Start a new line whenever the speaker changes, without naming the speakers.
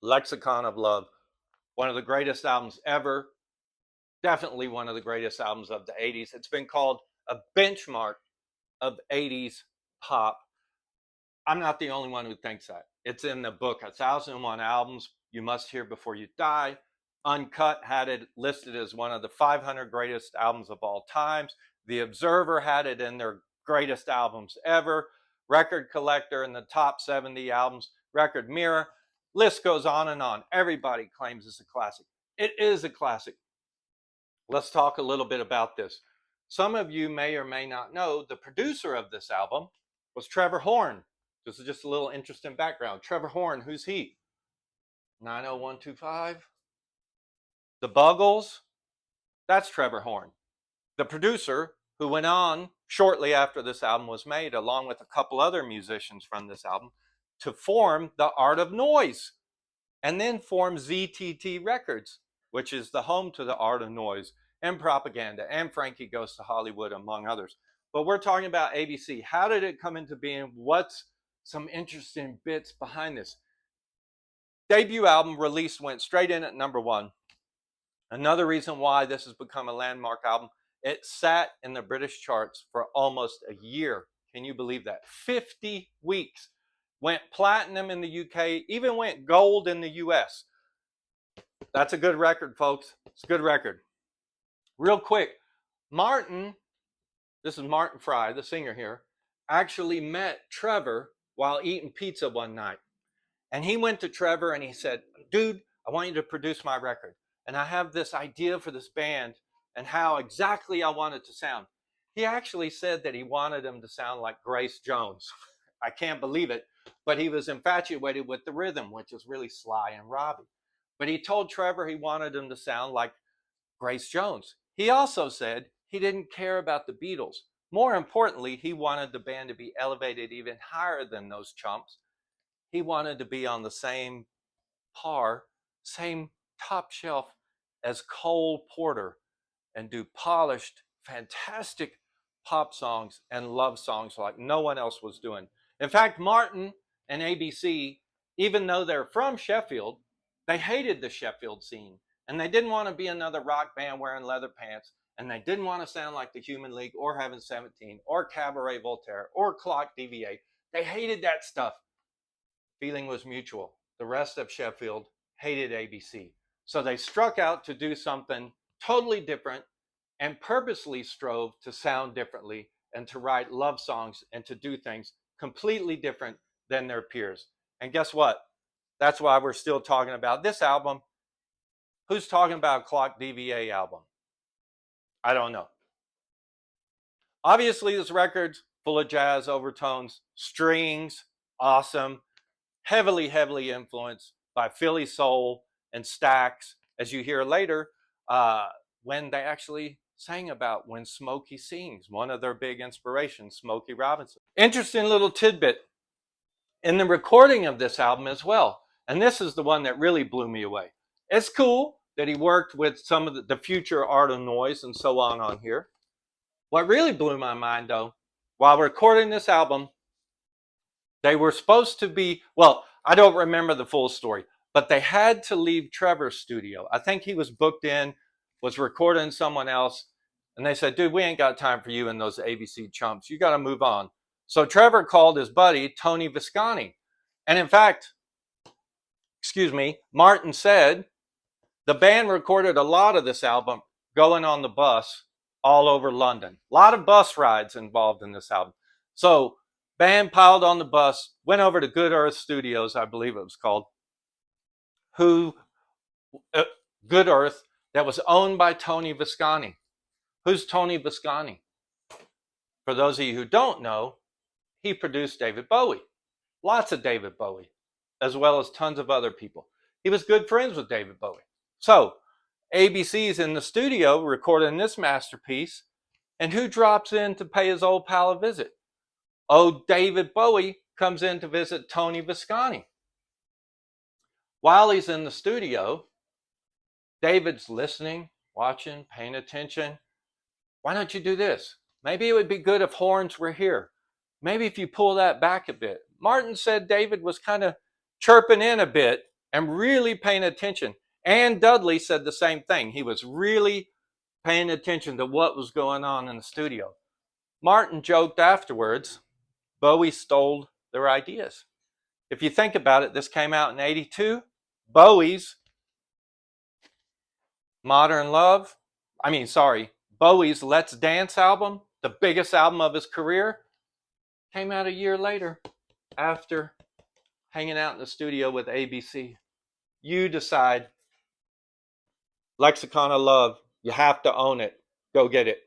Lexicon of Love, one of the greatest albums ever, definitely one of the greatest albums of the 80s. It's been called a benchmark of 80s pop. I'm not the only one who thinks that. It's in the book, 1001 Albums You Must Hear Before You Die. Uncut had it listed as one of the 500 greatest albums of all times. The Observer had it in their greatest albums ever. Record Collector in the top 70 albums. Record Mirror. List goes on and on. Everybody claims it's a classic. It is a classic. Let's talk a little bit about this. Some of you may or may not know the producer of this album was Trevor Horn. This is just a little interesting background. Trevor Horn, who's he? 90125? The Buggles? That's Trevor Horn. The producer, who went on shortly after this album was made, along with a couple other musicians from this album, to form the Art of Noise, and then form ZTT Records, which is the home to the Art of Noise and Propaganda and Frankie Goes to Hollywood, among others. But we're talking about ABC. How did it come into being? What's some interesting bits behind this? Debut album released, went straight in at number one. Another reason why this has become a landmark album, it sat in the British charts for almost a year. Can you believe that? 50 weeks. Went platinum in the UK, even went gold in the US. That's a good record, folks. It's a good record. Real quick, Martin, this is Martin Fry, the singer here, actually met Trevor while eating pizza one night. And he went to Trevor and he said, dude, I want you to produce my record. And I have this idea for this band and how exactly I want it to sound. He actually said that he wanted him to sound like Grace Jones. I can't believe it, but he was infatuated with the rhythm, which is really Sly and Robbie. But he told Trevor he wanted him to sound like Grace Jones. He also said he didn't care about the Beatles. More importantly, he wanted the band to be elevated even higher than those chumps. He wanted to be on the same par, same top shelf as Cole Porter and do polished, fantastic pop songs and love songs like no one else was doing. In fact, Martin and ABC, even though they're from Sheffield, they hated the Sheffield scene. And they didn't want to be another rock band wearing leather pants. And they didn't want to sound like the Human League or Heaven 17 or Cabaret Voltaire or Clock DVA. They hated that stuff. Feeling was mutual. The rest of Sheffield hated ABC. So they struck out to do something totally different and purposely strove to sound differently and to write love songs and to do things completely different than their peers. And guess what? That's why we're still talking about this album. Who's talking about a Clock DVA album? I don't know. Obviously, this record's full of jazz overtones, strings, awesome, heavily influenced by Philly soul and Stax, as you hear later, when they actually sang about When Smokey Sings, one of their big inspirations, Smokey Robinson. Interesting little tidbit in the recording of this album as well, and this is the one that really blew me away. It's cool that he worked with some of the future Art of Noise and so on here. What really blew my mind, though, while recording this album, they were supposed to be, well, I don't remember the full story, but they had to leave Trevor's studio. I think he was booked in, was recording someone else, and they said, dude, we ain't got time for you and those ABC chumps. You got to move on. So Trevor called his buddy, Tony Visconti. And in fact, Martin said the band recorded a lot of this album going on the bus all over London. A lot of bus rides involved in this album. So band piled on the bus, went over to Good Earth Studios, I believe it was called, Good Earth, that was owned by Tony Visconti. Who's Tony Visconti? For those of you who don't know, he produced David Bowie. Lots of David Bowie, as well as tons of other people. He was good friends with David Bowie. So, ABC's in the studio recording this masterpiece, and who drops in to pay his old pal a visit? Oh, David Bowie comes in to visit Tony Visconti. While he's in the studio, David's listening, watching, paying attention. Why don't you do this? Maybe it would be good if horns were here. Maybe if you pull that back a bit. Martin said David was kind of chirping in a bit and really paying attention. And Dudley said the same thing. He was really paying attention to what was going on in the studio. Martin joked afterwards, Bowie stole their ideas. If you think about it, this came out in 82. Bowie's Bowie's Let's Dance album, the biggest album of his career, came out a year later after hanging out in the studio with ABC. You decide. Lexicon of Love, you have to own it. Go get it.